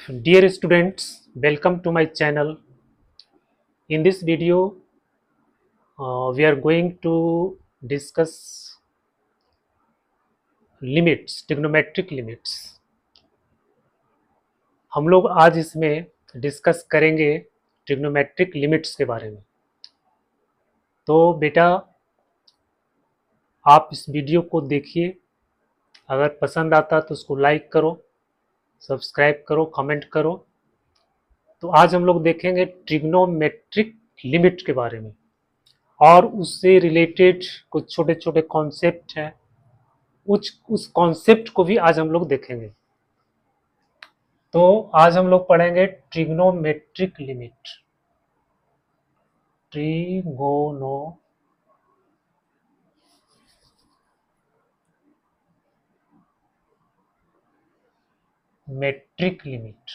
Dear students, welcome to my channel. In this video, we are going to discuss limits, trigonometric limits. हम लोग आज इसमें discuss करेंगे trigonometric limits के बारे में। तो बेटा आप इस वीडियो को देखिए, अगर पसंद आता तो उसको लाइक करो, सब्सक्राइब करो, कमेंट करो। तो आज हम लोग देखेंगे ट्रिग्नोमेट्रिक लिमिट के बारे में और उससे रिलेटेड कुछ छोटे छोटे कॉन्सेप्ट हैं, उस कॉन्सेप्ट को भी आज हम लोग देखेंगे। तो आज हम लोग पढ़ेंगे trigonometric limit. Trigonometric limit.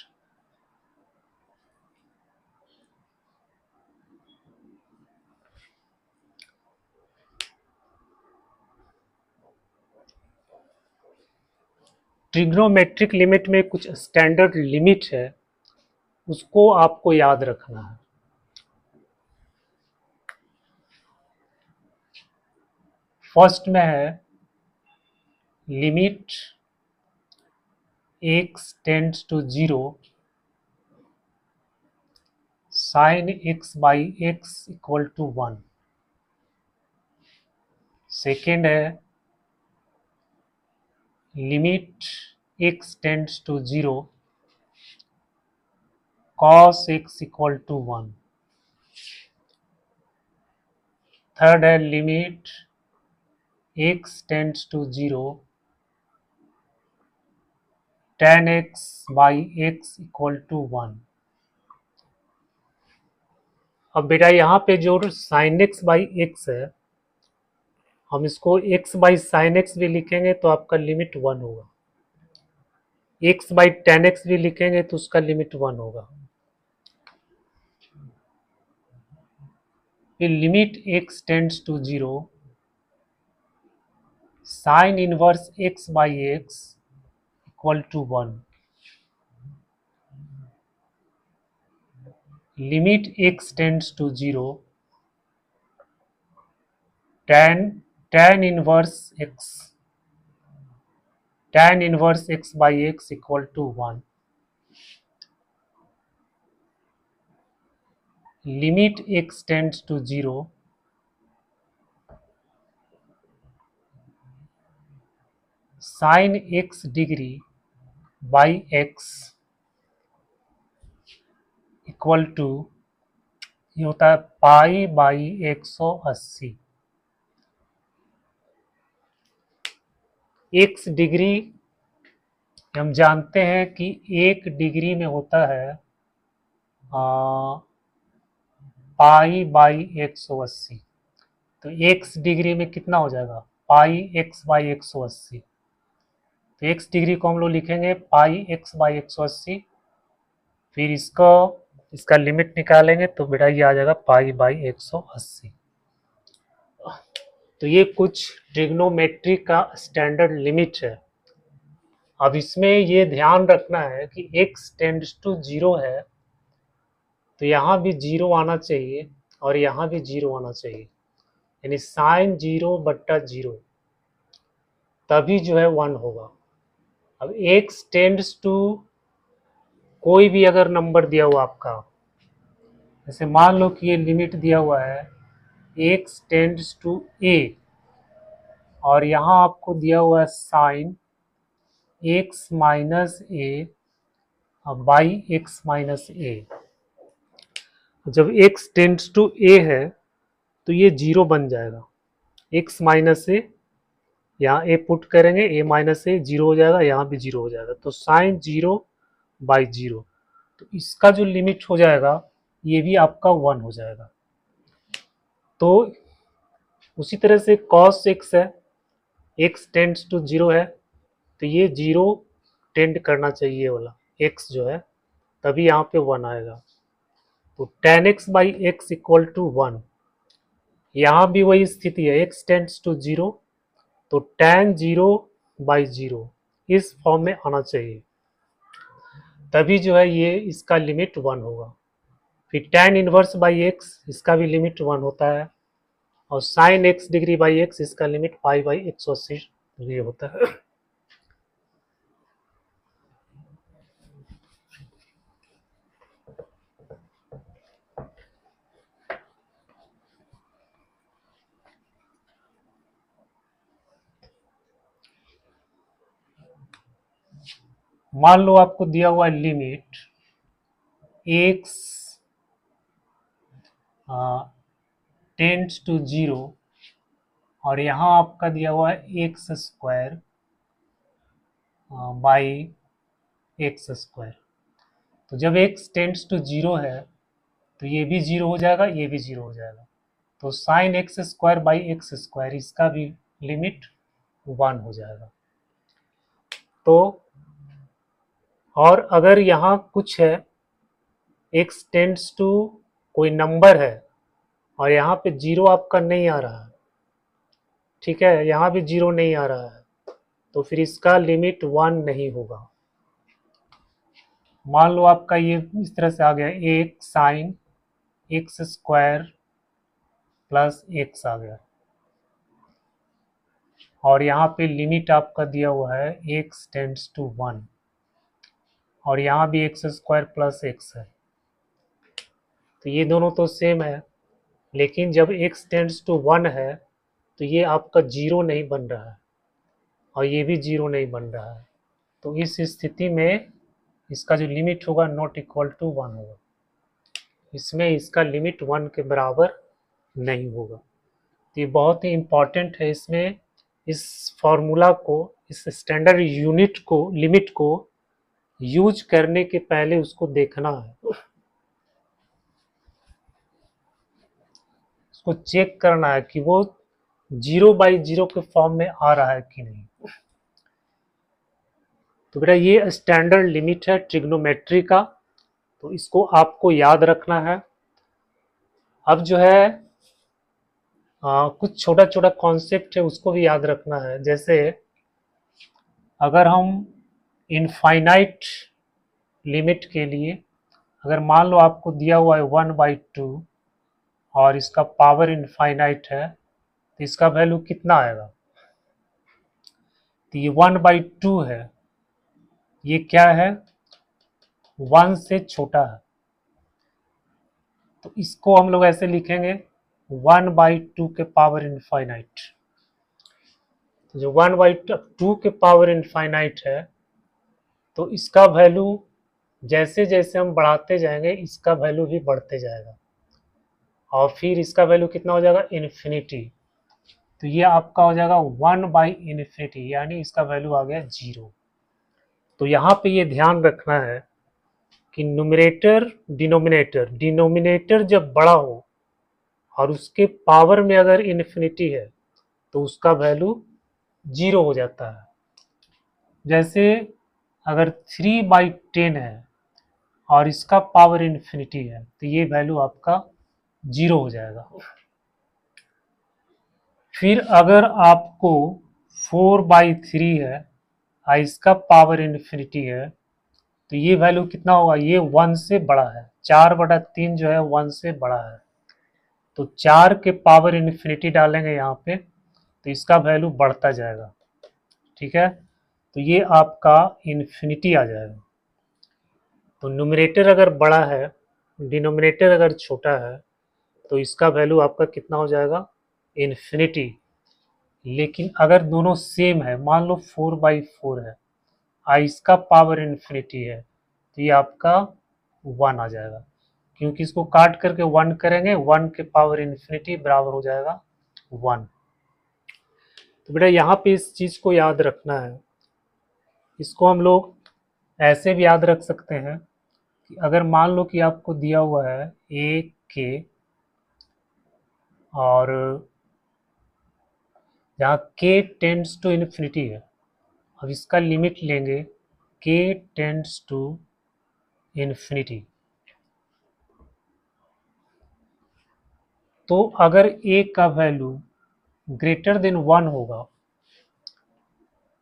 Trigonometric limit में कुछ स्टैंडर्ड लिमिट है, उसको आपको याद रखना है। फर्स्ट में है limit x tends to 0 sin x by x equal to 1। Second है limit x tends to 0 cos x equal to 1। Third है limit x tends to 0 tan x by x equal to 1। अब बेटा यहाँ पे जो sin x by x है, हम इसको x बाई साइन एक्स भी लिखेंगे तो आपका लिमिट 1 होगा, x बाई टेन एक्स भी लिखेंगे तो उसका लिमिट 1 होगा। फिर limit x tends to 0 sine inverse x by x equal to 1। Limit x tends to 0 tan inverse x by x equal to 1। Limit x tends to 0 sine x degree by x equal to, ये होता है pi by 180। x degree हम जानते हैं कि 1 degree में होता है पाई बाई 180। तो x डिग्री में कितना हो जाएगा, पाई x बाई 180। तो x डिग्री को हम लोग लिखेंगे पाई x बाई 180। फिर इसका लिमिट निकालेंगे तो बेटा ये आ जाएगा पाई बाई 180। तो ये कुछ ट्रिग्नोमेट्री का स्टैंडर्ड लिमिट है। अब इसमें ये ध्यान रखना है कि x टेंड्स टू 0 है तो यहाँ भी 0 आना चाहिए और यहाँ भी 0 आना चाहिए, यानी साइन 0 बट्टा 0, तभी जो है 1 होगा। अब x टेंड्स टू कोई भी अगर नंबर दिया हुआ आपका, जैसे मान लो कि ये लिमिट दिया हुआ है x टेंड्स टू a और यहाँ आपको दिया हुआ है sine x minus a by x minus a। जब x टेंड्स टू a है तो ये 0 बन जाएगा, x माइनस a, यहाँ a पुट करेंगे, a माइनस a 0 हो जाएगा, यहाँ भी 0 हो जाएगा, तो साइन 0 बाई 0। तो इसका जो लिमिट हो जाएगा ये भी आपका 1 हो जाएगा। तो उसी तरह से cos x है, x टेंड्स टू 0 है तो ये 0 टेंड करना चाहिए वाला x जो है, तभी यहाँ पे 1 आएगा। तो tan x by x equal to 1, यहाँ भी वही स्थिति है, x टेंड्स टू 0 तो tan 0 बाई 0 इस फॉर्म में आना चाहिए। तभी जो है ये इसका लिमिट 1 होगा। फिर tan इनवर्स बाई एक्स इसका भी लिमिट 1 होता है, और sine x degree by x इसका लिमिट पाई बाई 180 डिग्री होता है। मान लो आपको दिया हुआ लिमिट एक्स टेंड्स टू 0, और यहाँ आपका दिया हुआ है x square by x square. तो जब एक्स टेंड्स टू 0 है तो ये भी 0 हो जाएगा, ये भी 0 हो जाएगा। तो sign x square by x square इसका भी लिमिट 1 हो जाएगा। तो और अगर यहाँ कुछ है, एक्स टेंड्स टू कोई नंबर है और यहाँ पे 0 आपका नहीं आ रहा है, ठीक है, यहाँ भी 0 नहीं आ रहा है, तो फिर इसका लिमिट 1 नहीं होगा। मान लो आपका ये इस तरह से आ गया, एक sine x square plus x आ गया, और यहाँ पे लिमिट आपका दिया हुआ है एक्स टेंड्स टू 1, और यहाँ भी एक्स स्क्वायर प्लस एक्स है। तो ये दोनों तो सेम है, लेकिन जब एक्स टेंड्स टू 1 है तो ये आपका 0 नहीं बन रहा है, और ये भी 0 नहीं बन रहा है। तो इस स्थिति में इसका जो लिमिट होगा नॉट इक्वल टू 1 होगा, इसमें इसका लिमिट 1 के बराबर नहीं होगा। तो ये बहुत ही इम्पॉर्टेंट है, इसमें इस फॉर्मूला को, इस स्टैंडर्ड यूनिट को, लिमिट को यूज करने के पहले उसको देखना है, उसको चेक करना है कि वो 0/0 के फॉर्म में आ रहा है कि नहीं। तो बेटा ये स्टैंडर्ड लिमिट है ट्रिग्नोमेट्री का, तो इसको आपको याद रखना है। अब जो है कुछ छोटा छोटा कॉन्सेप्ट है उसको भी याद रखना है। जैसे अगर हम इनफाइनाइट लिमिट के लिए, अगर मान लो आपको दिया हुआ है 1/2 और इसका पावर इनफाइनाइट है, तो इसका वैल्यू कितना आएगा? तो ये 1/2 है, ये क्या है? 1 से छोटा है, तो इसको हम लोग ऐसे लिखेंगे 1/2 के पावर इनफाइनाइट। तो जो 1/2 के पावर इनफाइनाइट है, तो इसका वैल्यू जैसे जैसे हम बढ़ाते जाएंगे इसका वैल्यू भी बढ़ते जाएगा, और फिर इसका वैल्यू कितना हो जाएगा? इन्फिनिटी। तो ये आपका हो जाएगा 1/∞, यानी इसका वैल्यू आ गया 0। तो यहाँ पे ये ध्यान रखना है कि न्यूमरेटर डिनोमिनेटर जब बड़ा हो और उसके पावर में अगर इन्फिनिटी है तो उसका वैल्यू 0 हो जाता है। जैसे अगर 3/10 है और इसका पावर इन्फिनिटी है तो ये वैल्यू आपका 0 हो जाएगा। फिर अगर आपको 4/3 है और इसका पावर इन्फिनिटी है तो ये वैल्यू कितना होगा? ये 1 से बड़ा है, 4/3 जो है 1 से बड़ा है, तो 4 के पावर इन्फिनिटी डालेंगे यहाँ पे तो इसका वैल्यू बढ़ता जाएगा, ठीक है। तो ये आपका इन्फिनिटी आ जाएगा। तो न्यूमरेटर अगर बड़ा है, डिनोमिनेटर अगर छोटा है, तो इसका वैल्यू आपका कितना हो जाएगा? इन्फिनिटी। लेकिन अगर दोनों सेम है, मान लो 4/4 है और इसका पावर इन्फिनिटी है, तो ये आपका 1 आ जाएगा, क्योंकि इसको काट करके 1 करेंगे, 1 के पावर इन्फिनिटी बराबर हो जाएगा 1। तो बेटा यहाँ पे इस चीज को याद रखना है। इसको हम लोग ऐसे भी याद रख सकते हैं कि अगर मान लो कि आपको दिया हुआ है a k, और जहाँ k टेंड्स टू इन्फिनिटी है, अब इसका लिमिट लेंगे k टेंड्स टू इन्फिनिटी, तो अगर a का वैल्यू ग्रेटर देन 1 होगा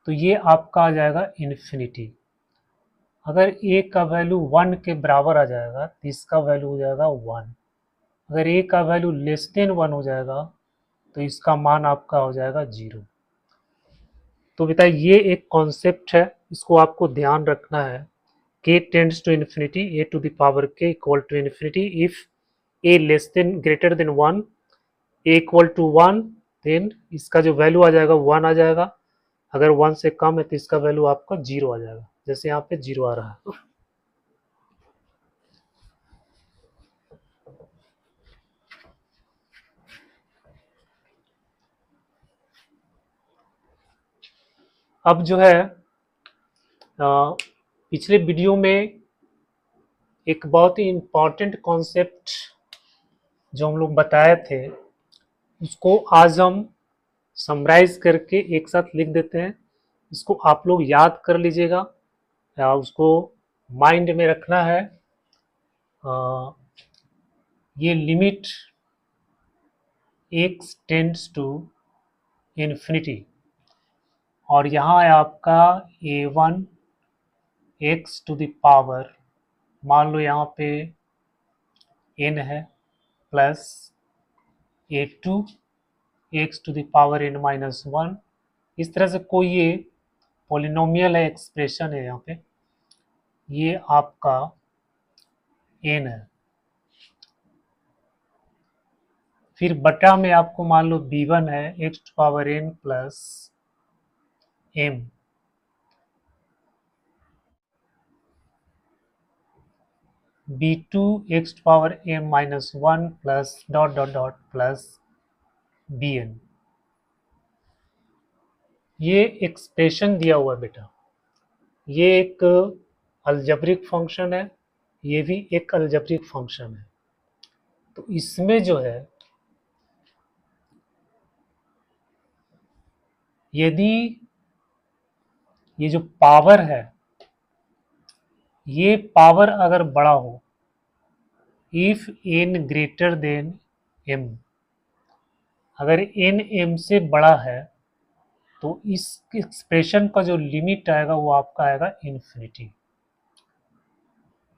तो ये आपका आ जाएगा इन्फिनिटी, अगर a का वैल्यू 1 के बराबर आ जाएगा तो इसका वैल्यू हो जाएगा 1। अगर a का वैल्यू लेस देन 1 हो जाएगा तो इसका मान आपका हो जाएगा 0। तो बेटा ये एक कॉन्सेप्ट है, इसको आपको ध्यान रखना है। k tends to infinity, a to the power k equal to infinity if a less than greater than 1, a equal to 1, then इसका जो वैल्यू आ जाएगा 1 आ जाएगा। अगर 1 से कम है तो इसका वैल्यू आपका 0 आ जाएगा, जैसे यहाँ पे 0 आ रहा है। अब जो है पिछले वीडियो में एक बहुत ही इम्पॉर्टेंट कॉन्सेप्ट जो हम लोग बताए थे उसको आज हम समराइज करके एक साथ लिख देते हैं। इसको आप लोग याद कर लीजिएगा या उसको माइंड में रखना है। ये limit x tends to infinity और यहाँ है आपका a1 x to the power, मान लो यहाँ पे n है, plus a2 x to the power n minus 1। इस तरह से कोई ये पॉलिनोमियल है, एक्सप्रेशन है, यहाँ पे ये आपका n है। फिर बटा में आपको मान लो b1 है x to power n plus m, b2 x to power m minus 1 plus dot dot dot plus bn। ये एक्सप्रेशन दिया हुआ है बेटा, ये एक अलजेब्रिक फंक्शन है, ये भी एक अलजेब्रिक फंक्शन है। तो इसमें जो है यदि ये जो पावर है ये पावर अगर बड़ा हो, if n greater than m, अगर n m से बड़ा है तो इस एक्सप्रेशन का जो लिमिट आएगा वो आपका आएगा इन्फिनिटी।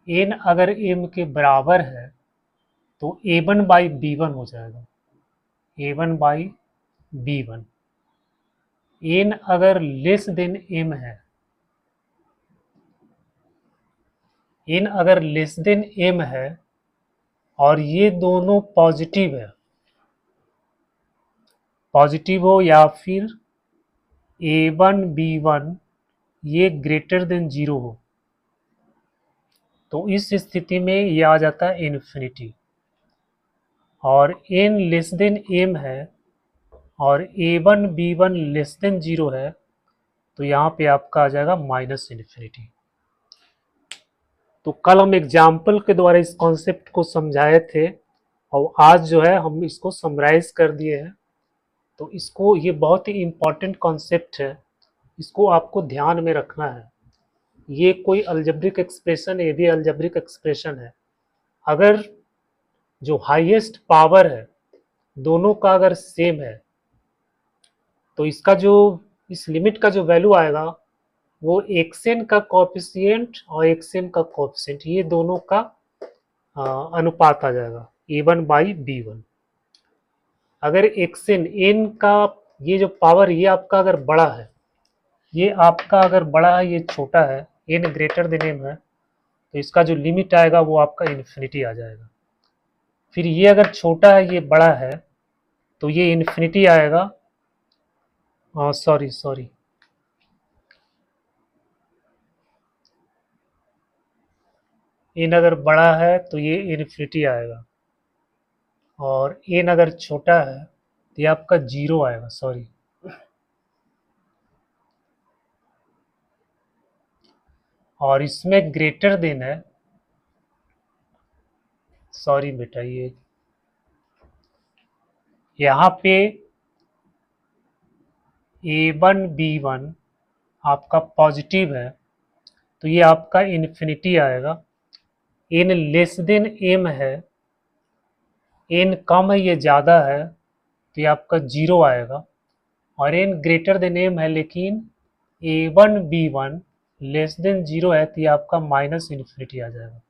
n अगर m के बराबर है तो a1 बाई b1 हो जाएगा, a1 बाई b1। n अगर लेस देन m है, n अगर लेस देन m है और ये दोनों पॉजिटिव है, पॉजिटिव हो या फिर a1 b1 ये ग्रेटर देन 0 हो, तो इस स्थिति में ये आ जाता है इन्फिनिटी। और n लेस देन m है और a1 b1 लेस देन 0 है तो यहाँ पे आपका आ जाएगा माइनस इन्फिनिटी। तो कल हम एग्जाम्पल के द्वारा इस कॉन्सेप्ट को समझाए थे और आज जो है हम इसको समराइज कर दिए हैं। तो इसको, ये बहुत ही इम्पॉर्टेंट कॉन्सेप्ट है, इसको आपको ध्यान में रखना है। ये कोई अलजेब्रिक एक्सप्रेशन है, ये भी अलजेब्रिक एक्सप्रेशन है। अगर जो हाईएस्ट पावर है दोनों का अगर सेम है तो इसका जो इस लिमिट का जो वैल्यू आएगा वो xn का कोएफिशिएंट और xm का कोएफिशिएंट ये दोनों का अनुपात आ जाएगा a1 बाई b1। अगर xn n का ये जो पावर ये आपका अगर बड़ा है, ये आपका अगर बड़ा है ये छोटा है, n ग्रेटर देन m है, तो इसका जो लिमिट आएगा वो आपका इन्फिनिटी आ जाएगा। फिर ये अगर छोटा है ये बड़ा है तो ये इन्फिनिटी आएगा, सॉरी n अगर बड़ा है तो ये इन्फिनिटी आएगा और n अगर छोटा है तो ये आपका 0 आएगा, सॉरी। और इसमें ग्रेटर देन है, सॉरी बेटा, ये यहाँ पे a1 b1 आपका पॉजिटिव है तो ये आपका इन्फिनिटी आएगा। n लेस देन m है, n कम है ये ज़्यादा है तो ये आपका 0 आएगा। और n ग्रेटर देन m है लेकिन a1 b1 less than zero है तो ये आपका माइनस इन्फिनिटी आ जाएगा।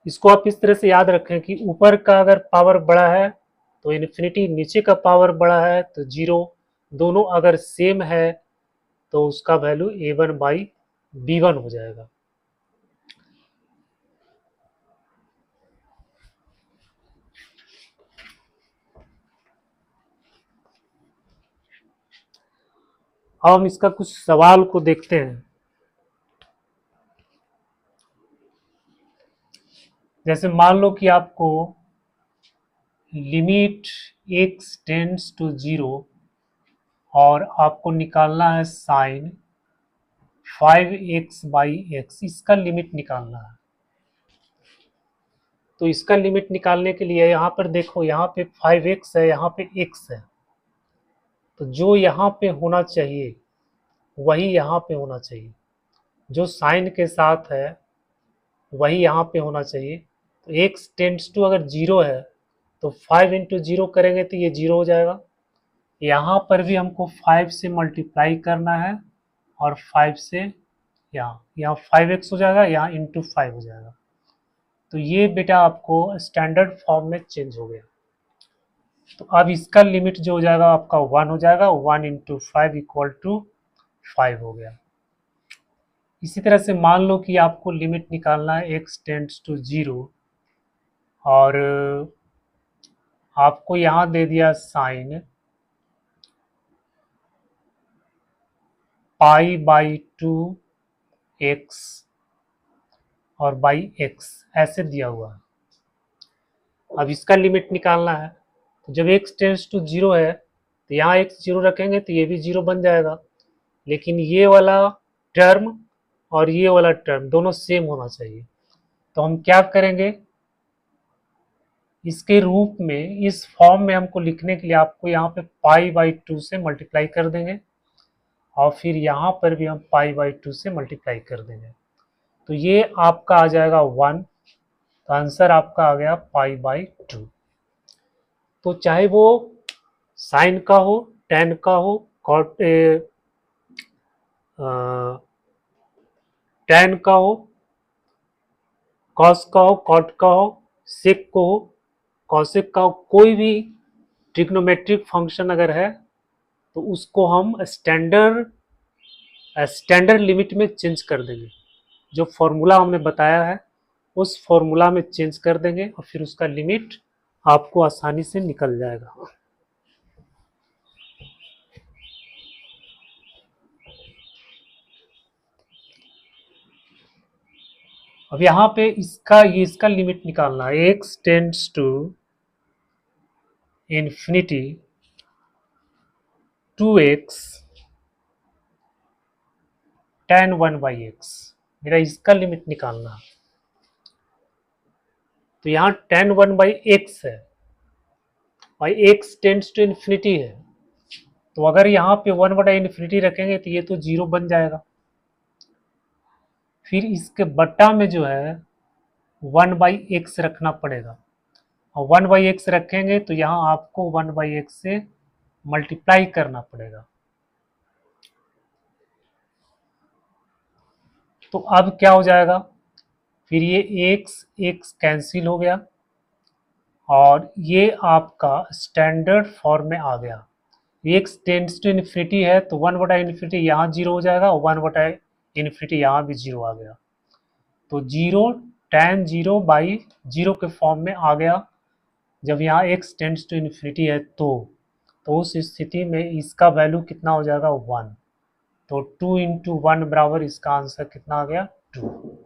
इसको आप इस तरह से याद रखें कि ऊपर का अगर पावर बड़ा है तो इन्फिनिटी, नीचे का पावर बड़ा है तो जीरो, दोनों अगर सेम है तो उसका वैल्यू a1/b1 हो जाएगा। अब हम इसका कुछ सवाल को देखते हैं। जैसे मान लो कि आपको limit x tends to zero और आपको निकालना है साइन 5x/x, इसका लिमिट निकालना है। तो इसका लिमिट निकालने के लिए यहाँ पर देखो, यहाँ पे 5x है, यहाँ पे x है, तो जो यहाँ पे होना चाहिए वही यहाँ पे होना चाहिए, जो साइन के साथ है वही यहाँ पे होना चाहिए। तो x टेंड्स टू अगर जीरो है तो 5 इंटू जीरो करेंगे तो ये जीरो हो जाएगा। यहाँ पर भी हमको 5 से मल्टीप्लाई करना है और 5 से यहाँ 5x हो जाएगा, यहाँ इंटू 5 हो जाएगा। तो ये बेटा आपको स्टैंडर्ड फॉर्म में चेंज हो गया। तो अब इसका लिमिट जो हो जाएगा आपका 1 हो जाएगा, 1 इंटू 5 इक्वल टू 5 हो गया। इसी तरह से मान लो कि आपको लिमिट निकालना है x टेंड्स टू जीरो और आपको यहाँ दे दिया साइन π/2 x और बाई x ऐसे दिया हुआ है। अब इसका लिमिट निकालना है, तो जब x टेंड्स टू जीरो है तो यहाँ x जीरो रखेंगे तो ये भी जीरो बन जाएगा, लेकिन ये वाला टर्म और ये वाला टर्म दोनों सेम होना चाहिए। तो हम क्या करेंगे, इसके रूप में, इस फॉर्म में हमको लिखने के लिए आपको यहाँ पे π/2 से मल्टीप्लाई कर देंगे और फिर यहाँ पर भी हम π/2 से मल्टीप्लाई कर देंगे। तो ये आपका आ जाएगा 1, तो आंसर आपका आ गया π/2। तो चाहे वो साइन का हो, टेन का हो, कॉट टेन का हो, कॉस का हो, कॉट का हो, सेक को हो, कॉसेक का हो, कोई भी ट्रिग्नोमेट्रिक फंक्शन अगर है तो उसको हम स्टैंडर्ड लिमिट में चेंज कर देंगे। जो फॉर्मूला हमने बताया है उस फॉर्मूला में चेंज कर देंगे और फिर उसका लिमिट आपको आसानी से निकल जाएगा। अब यहाँ पे इसका लिमिट निकालना है, x tends to infinity 2x tan 1/x, मेरा इसका लिमिट निकालना है। तो यहाँ tan 1/x है और x टेंड्स टू इन्फिनिटी है, तो अगर यहाँ पे 1/इन्फिनिटी रखेंगे तो ये तो जीरो बन जाएगा। फिर इसके बट्टा में जो है 1/x रखना पड़ेगा, और 1/x रखेंगे तो यहाँ आपको 1/x से मल्टीप्लाई करना पड़ेगा। तो अब क्या हो जाएगा, फिर ये x कैंसिल हो गया और ये आपका स्टैंडर्ड फॉर्म में आ गया। x टेंड्स टू इन्फिनिटी है तो 1/इन्फिनिटी यहाँ जीरो हो जाएगा और 1/इन्फिनिटी यहाँ भी जीरो आ गया। तो जीरो tan 0/0 के फॉर्म में आ गया जब यहाँ x टेंड्स टू इन्फिनिटी है। तो उस स्थिति में इसका वैल्यू कितना हो जाएगा, 1। तो 2 इंटू 1 बराबर इसका आंसर कितना आ गया, 2।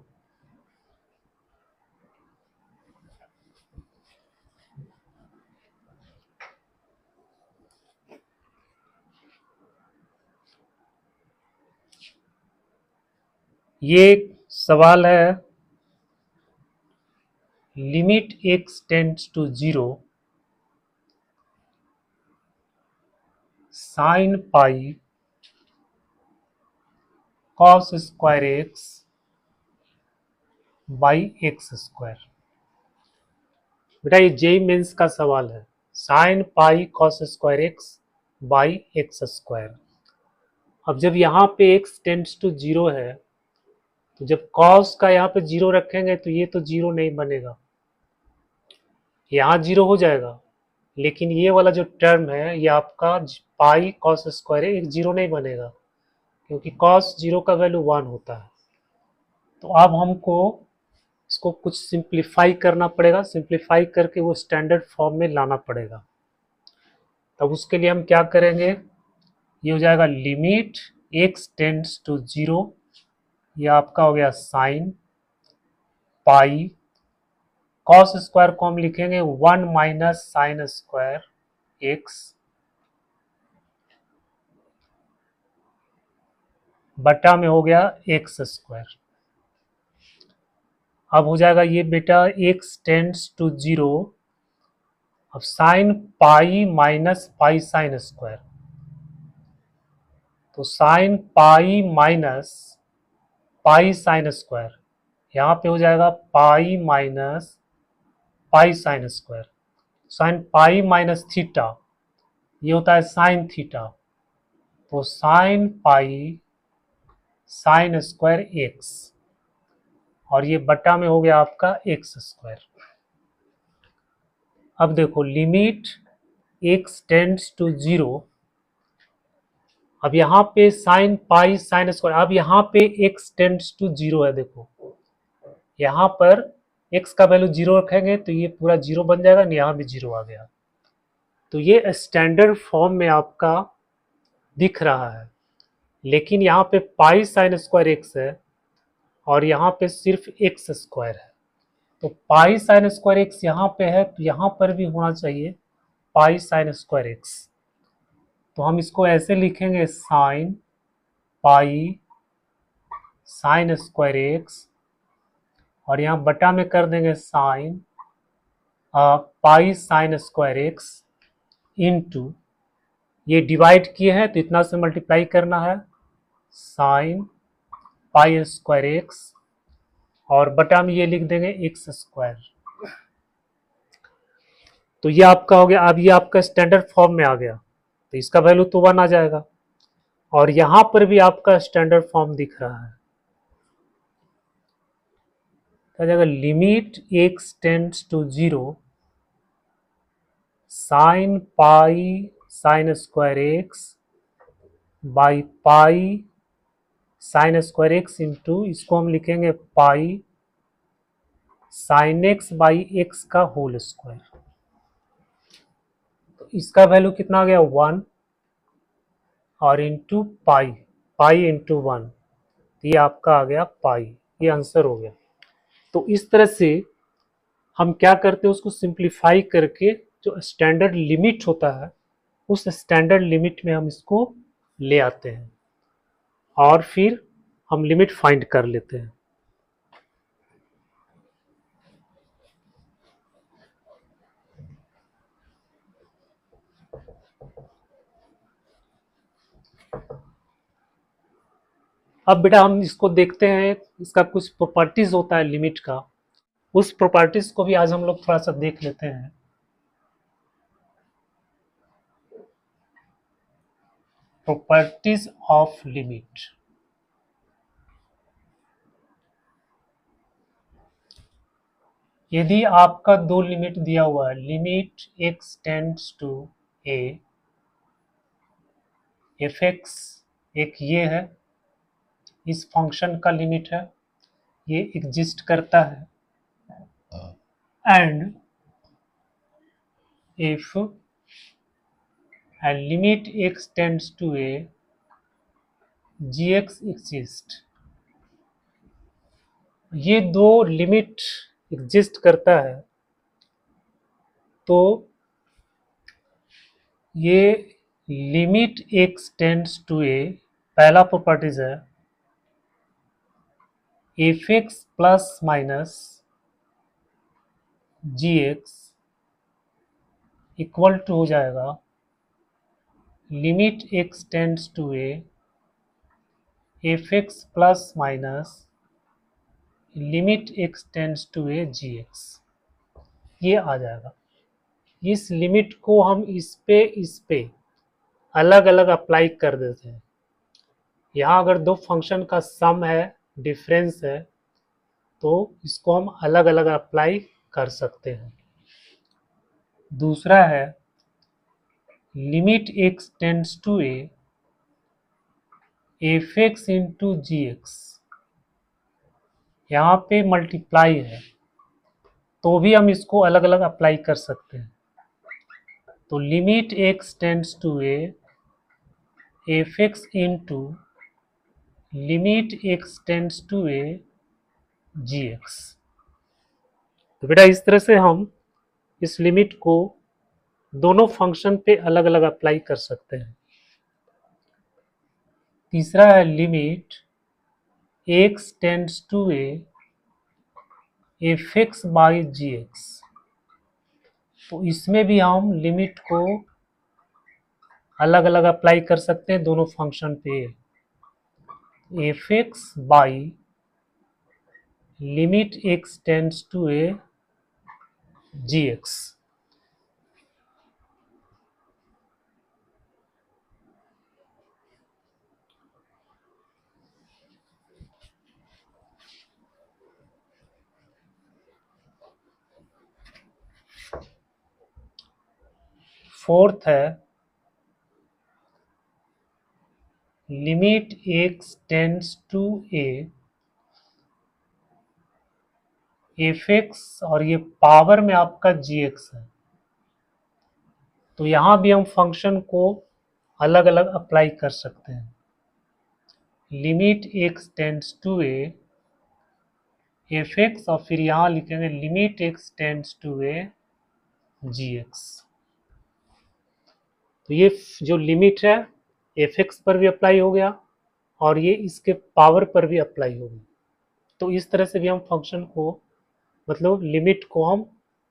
ये सवाल है, limit x tends to zero sine pi cos square x by x square. बेटा ये जेई मेंस का सवाल है, sine pi cos square x by x square. अब जब यहाँ पे x टेंड्स टू 0 है, तो जब cos का यहाँ पे 0 रखेंगे तो ये तो 0 नहीं बनेगा, यहाँ 0 हो जाएगा, लेकिन ये वाला जो टर्म है ये आपका पाई कॉस स्क्वायर है, एक 0 नहीं बनेगा क्योंकि cos 0 का वैल्यू 1 होता है। तो अब हमको इसको कुछ सिंप्लीफाई करना पड़ेगा, सिंप्लीफाई करके वो स्टैंडर्ड फॉर्म में लाना पड़ेगा। तब उसके लिए हम क्या करेंगे, ये हो जाएगा लिमिट x टेंड्स टू 0, ये आपका हो गया साइन पाई कॉस स्क्वायर को हम लिखेंगे 1 माइनस साइन स्क्वायर x बटा में हो गया एक्स स्क्वायर। अब हो जाएगा ये बेटा x टेंड्स टू 0, अब sine pi minus pi sine square, तो sine pi minus pi sine square, यहाँ पे हो जाएगा pi minus pi sine square, sine pi minus theta, ये होता है साइन थीटा, तो sine pi sine square x, और ये बटा में हो गया आपका एक्स स्क्वायर। अब देखो लिमिट x टेंड्स टू 0, अब यहाँ पे साइन पाई साइन स्क्वायर, अब यहाँ पे x टेंड्स टू 0 है, देखो यहाँ पर x का वैल्यू 0 रखेंगे तो ये पूरा 0 बन जाएगा, यहाँ भी 0 आ गया, तो ये स्टैंडर्ड फॉर्म में आपका दिख रहा है। लेकिन यहाँ पे पाई साइन स्क्वायर एक्स है और यहाँ पे सिर्फ एक्स स्क्वायर है, तो पाई साइन स्क्वायर एक्स यहाँ पे है तो यहाँ पर भी होना चाहिए पाई साइन स्क्वायर एक्स, तो हम इसको ऐसे लिखेंगे sign pi sine square x, और यहाँ बटा में कर देंगे sign pi sine square x into, ये डिवाइड किए हैं तो इतना से मल्टीप्लाई करना है साइन पाई स्क्वायर एक्स, और बटा में ये लिख देंगे एक्स स्क्वायर। तो ये आपका हो गया, अब ये आपका स्टैंडर्ड फॉर्म में आ गया, तो इसका वैल्यू तो 1 आ जाएगा, और यहां पर भी आपका स्टैंडर्ड फॉर्म दिख रहा है, तो आ जाएगा limit x tends to 0 sine pi sine square x by pi sine square x into, इसको हम लिखेंगे pi sine x by x का होल स्क्वायर, तो इसका वैल्यू कितना आ गया 1, और इंटू पाई, पाई इंटू 1, ये आपका आ गया पाई, ये आंसर हो गया। तो इस तरह से हम क्या करते हैं, उसको सिंप्लीफाई करके जो स्टैंडर्ड लिमिट होता है उस स्टैंडर्ड लिमिट में हम इसको ले आते हैं और फिर हम लिमिट फाइंड कर लेते हैं। अब बेटा हम इसको देखते हैं, इसका कुछ प्रॉपर्टीज होता है लिमिट का, उस प्रॉपर्टीज को भी आज हम लोग थोड़ा सा देख लेते हैं। प्रॉपर्टीज ऑफ लिमिट, यदि आपका दो लिमिट दिया हुआ है, limit x tends to a f x, एक ये है, इस फंक्शन का लिमिट है, ये एग्जिस्ट करता है, and if and limit x tends to a gx exist, ये दो लिमिट एग्जिस्ट करता है, तो ये limit x tends to a, पहला प्रॉपर्टीज है f x plus minus g x equal to हो जाएगा limit x tends to a f x plus minus limit x tends to a g x, ये आ जाएगा। इस लिमिट को हम इस पे अलग अलग अप्लाई कर देते हैं, यहाँ अगर दो फंक्शन का सम है, डिफरेंस है, तो इसको हम अलग अलग अप्लाई कर सकते हैं। दूसरा है limit x tends to a f x into g x. यहाँ पे मल्टीप्लाई है तो भी हम इसको अलग अलग अप्लाई कर सकते हैं। तो limit x tends to a f x into limit x tends to a g x. तो बेटा इस तरह से हम इस लिमिट को दोनों फंक्शन पे अलग अलग अप्लाई कर सकते हैं। तीसरा है limit x tends to a f x by g x. तो इसमें भी हम लिमिट को अलग अलग अप्लाई कर सकते हैं दोनों फंक्शन पे। F x by limit x tends to a g x. Fourth है limit x tends to a f x और ये पावर में आपका जी एक्स है। तो यहाँ भी हम फंक्शन को अलग अलग अप्लाई कर सकते हैं। Limit x tends to a f x और फिर यहाँ लिखेंगे limit x tends to a g x. तो ये जो लिमिट है एफ एक्स पर भी अप्लाई हो गया और ये इसके पावर पर भी अप्लाई हो गया। तो इस तरह से भी हम फंक्शन को मतलब लिमिट को हम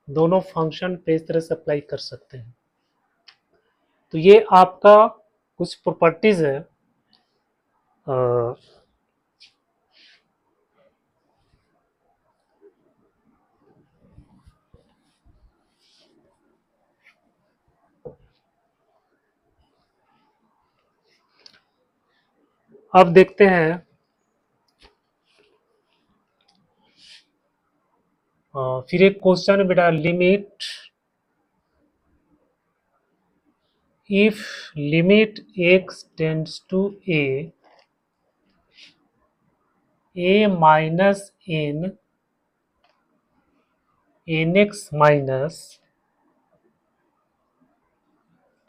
दोनों फंक्शन पे इस तरह से अप्लाई कर सकते हैं। तो ये आपका कुछ प्रॉपर्टीज है। अब देखते हैं फिर एक क्वेश्चन है बेटा limit if limit x tends to a minus n nx minus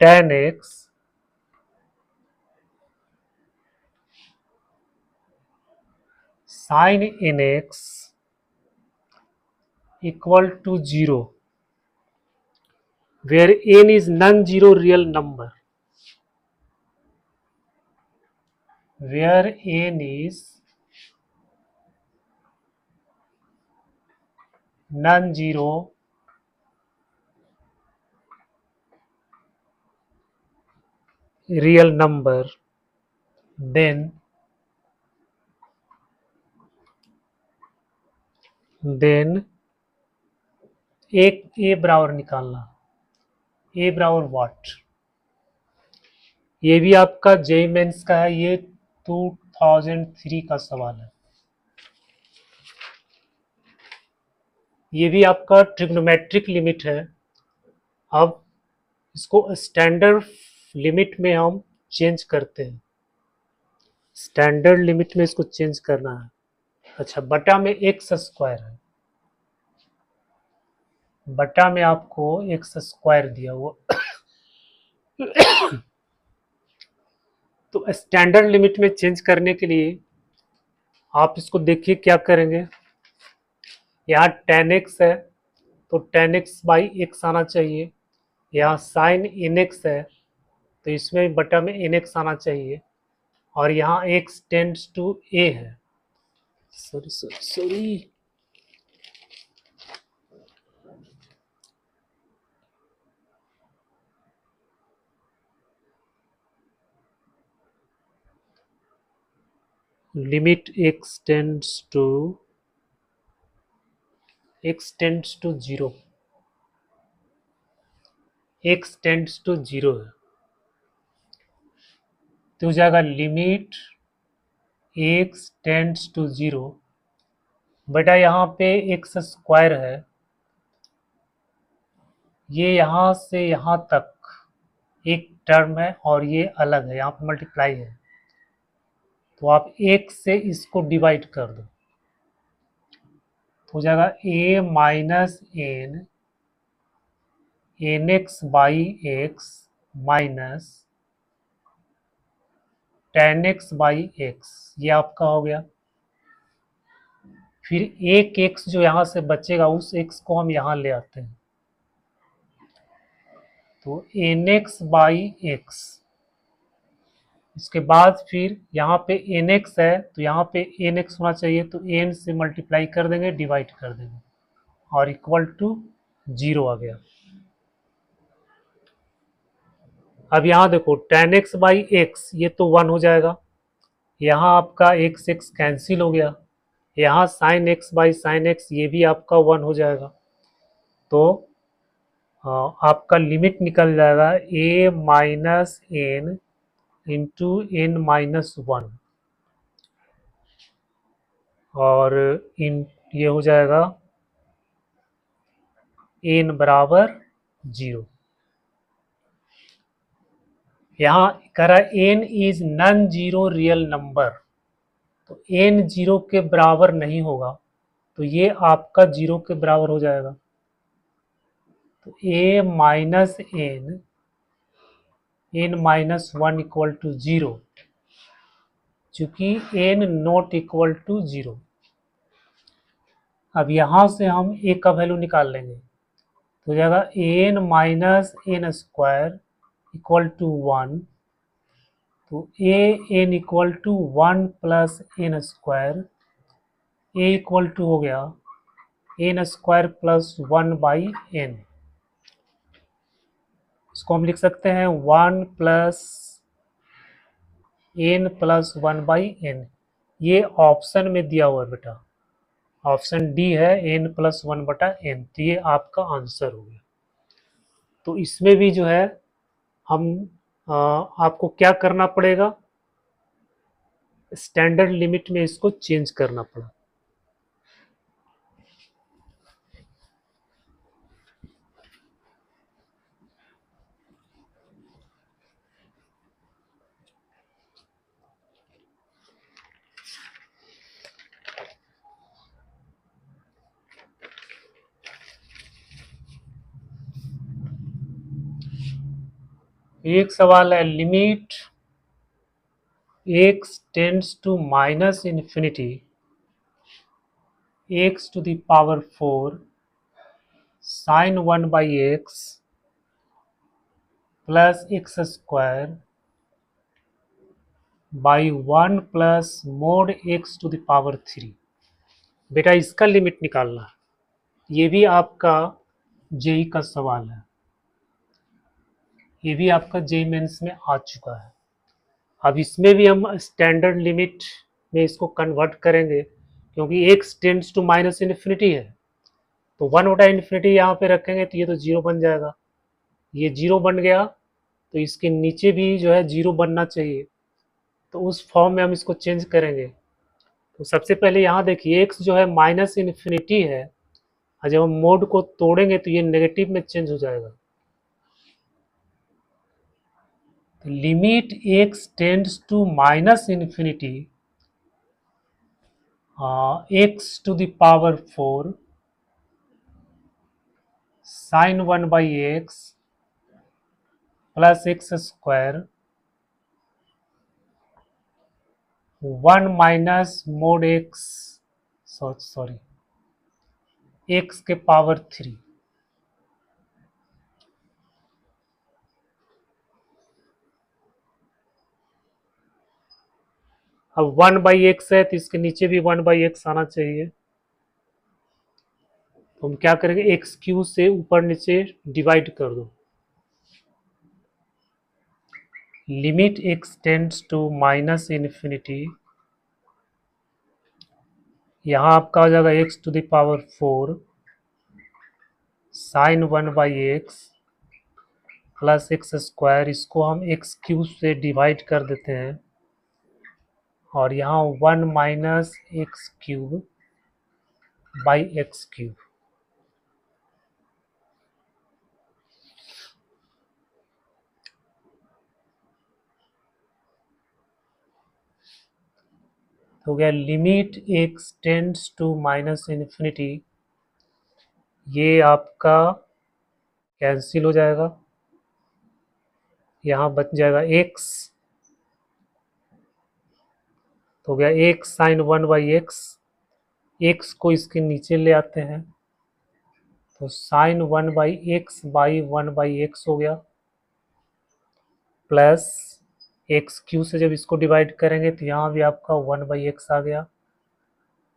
tan x sin nx equal to 0 where n is non-zero real number, where n is non-zero real number, then एक ए बराबर निकालना। ए बराबर what, ये भी आपका JEE mains का है, ये 2003 का सवाल है। ये भी आपका ट्रिग्नोमेट्रिक लिमिट है। अब इसको स्टैंडर्ड लिमिट में हम चेंज करते हैं। स्टैंडर्ड लिमिट में इसको चेंज करना है। अच्छा, बटा में एक्स स्क्वायर है, बटा में आपको एक्स स्क्वायर दिया हुआ। तो स्टैंडर्ड लिमिट में चेंज करने के लिए आप इसको देखिए क्या करेंगे। यहाँ tan x है तो tan x बाई एक्स आना चाहिए। यहाँ sin nx है तो इसमें बटा में nx आना चाहिए। और यहाँ x टेंड्स टू a है, sorry limit x tends to 0, x tends to 0 है तो हो जाएगा लिमिट x टेंड्स टू 0, बेटा यहाँ पे एक्स स्क्वायर है, ये यहाँ से यहाँ तक एक टर्म है और ये अलग है, यहाँ पे मल्टीप्लाई है, तो आप एक से इसको डिवाइड कर दो, तो हो जाएगा a minus n x by x minus tan x by x, ये आपका हो गया। फिर एक एक्स जो यहाँ से बचेगा उस एक्स को हम यहाँ ले आते हैं, तो एन एक्स बाई एक्स, इसके बाद फिर यहाँ पे एन एक्स है तो यहाँ पे एन एक्स होना चाहिए, तो एन से मल्टीप्लाई कर देंगे, डिवाइड कर देंगे और इक्वल टू 0 आ गया। अब यहाँ देखो टेन एक्स बाई एक्स ये तो 1 हो जाएगा, यहाँ आपका एक्स एक्स कैंसिल हो गया, यहाँ sign x by sine x ये भी आपका 1 हो जाएगा, तो आपका लिमिट निकल जाएगा a minus n into n minus 1, और इन ये हो जाएगा एन बराबर 0। यहाँ कह रहा है n is non zero real number, तो एन 0 के बराबर नहीं होगा, तो ये आपका 0 के बराबर हो जाएगा, तो a minus n minus 1 equal to 0, चूंकि n नॉट इक्वल टू 0। अब यहाँ से हम a का वैल्यू निकाल लेंगे, तो हो जाएगा n minus n square equal to 1, तो a n equal to 1 plus n square, a equal to हो गया n square plus 1 by n, इसको हम लिख सकते हैं 1 plus n plus 1 by n, ये ऑप्शन में दिया हुआ है बेटा, ऑप्शन डी है एन प्लस 1 बटा एन, तो ये आपका आंसर हो गया। तो इसमें भी जो है हम आपको क्या करना पड़ेगा, स्टैंडर्ड लिमिट में इसको चेंज करना पड़ा। एक सवाल है, limit x tends to minus infinity x to the power 4 sine 1 by x plus x square by 1 plus mod x to the power 3। बेटा इसका लिमिट निकालना है, ये भी आपका जेई का सवाल है, ये भी आपका जेई मेंस में आ चुका है। अब इसमें भी हम स्टैंडर्ड लिमिट में इसको कन्वर्ट करेंगे, क्योंकि x tends to minus infinity है, तो 1 बटा इन्फिनिटी यहाँ पे रखेंगे तो ये तो 0 बन जाएगा, ये 0 बन गया, तो इसके नीचे भी जो है 0 बनना चाहिए, तो उस फॉर्म में हम इसको चेंज करेंगे। तो सबसे पहले यहाँ देखिए एक्स जो है माइनस इन्फिनिटी है, और जब हम मोड को तोड़ेंगे तो ये नेगेटिव में चेंज हो जाएगा, तो limit x tends to minus infinity x to the power 4 sine 1 by x plus x square 1 minus mod x sorry x के पावर 3। अब 1 बाई एक्स है तो इसके नीचे भी 1 बाई एक्स आना चाहिए, तो हम क्या करेंगे एक्स क्यू से ऊपर नीचे डिवाइड कर दो, limit x tends to minus infinity, यहाँ आपका हो जाएगा x to the power 4 sine 1 by x plus x square, इसको हम एक्स क्यू से डिवाइड कर देते हैं और यहाँ 1 minus x cube by x cube. हो गया limit x tends to minus infinity, ये आपका कैंसिल हो जाएगा, यहाँ बच जाएगा एक्स, तो हो गया x sine 1 by x, x को इसके नीचे ले आते हैं तो sine 1 by x by 1 by x हो गया, प्लस एक्स क्यू से जब इसको डिवाइड करेंगे तो यहाँ भी आपका 1 बाई एक्स आ गया,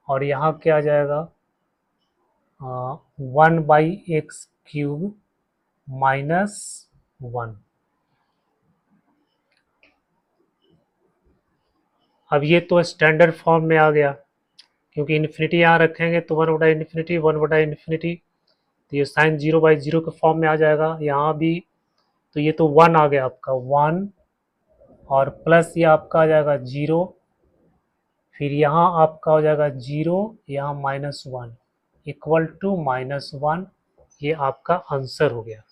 और यहाँ क्या आ जाएगा 1 बाई एक्स क्यूब माइनस 1। अब ये तो स्टैंडर्ड फॉर्म में आ गया, क्योंकि इन्फिनिटी यहाँ रखेंगे तो 1/इन्फिनिटी 1/इन्फिनिटी, तो ये साइन 0/0 के फॉर्म में आ जाएगा। यहाँ भी तो ये तो 1 आ गया आपका 1, और प्लस ये आपका आ जाएगा 0, फिर यहाँ आपका हो जाएगा 0, यहाँ -1 इक्वल टू -1, ये आपका आंसर हो गया।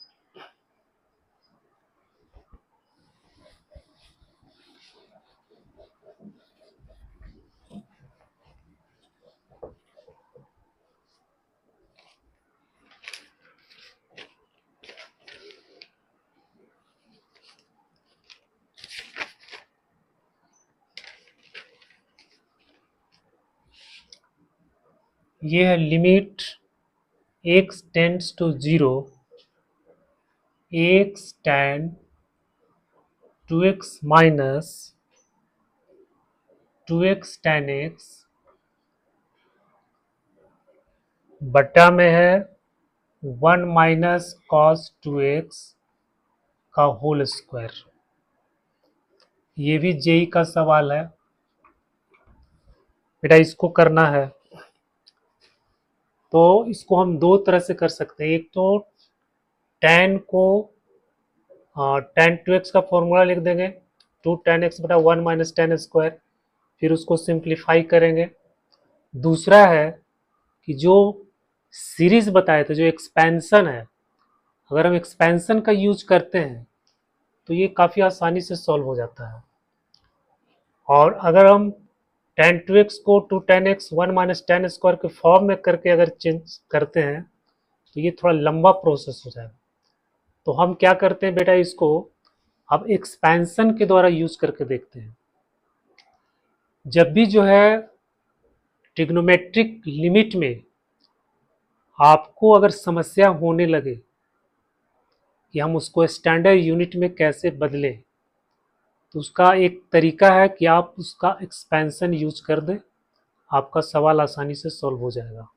ये है limit x tends to 0, x tan 2x माइनस 2x tan x बटा में है 1 माइनस कॉस 2x का होल स्क्वायर। ये भी जेई का सवाल है बेटा, इसको करना है तो इसको हम दो तरह से कर सकते हैं। एक तो tan को tan 2x का फॉर्मूला लिख देंगे, 2 tan x बटा 1 माइनस tan स्क्वायर, फिर उसको सिंप्लीफाई करेंगे। दूसरा है कि जो सीरीज बताए थे, जो एक्सपेंशन है, अगर हम एक्सपेंशन का यूज करते हैं तो ये काफ़ी आसानी से सॉल्व हो जाता है। और अगर हम tan 2x को 2 tan x 1 minus tan square के फॉर्म में करके अगर चेंज करते हैं तो ये थोड़ा लंबा प्रोसेस हो जाएगा। तो हम क्या करते हैं बेटा, इसको अब एक्सपेंशन के द्वारा यूज करके देखते हैं। जब भी जो है ट्रिग्नोमेट्रिक लिमिट में आपको अगर समस्या होने लगे कि हम उसको स्टैंडर्ड यूनिट में कैसे बदलें, तो उसका एक तरीका है कि आप उसका एक्सपेंशन यूज कर दें, आपका सवाल आसानी से सॉल्व हो जाएगा।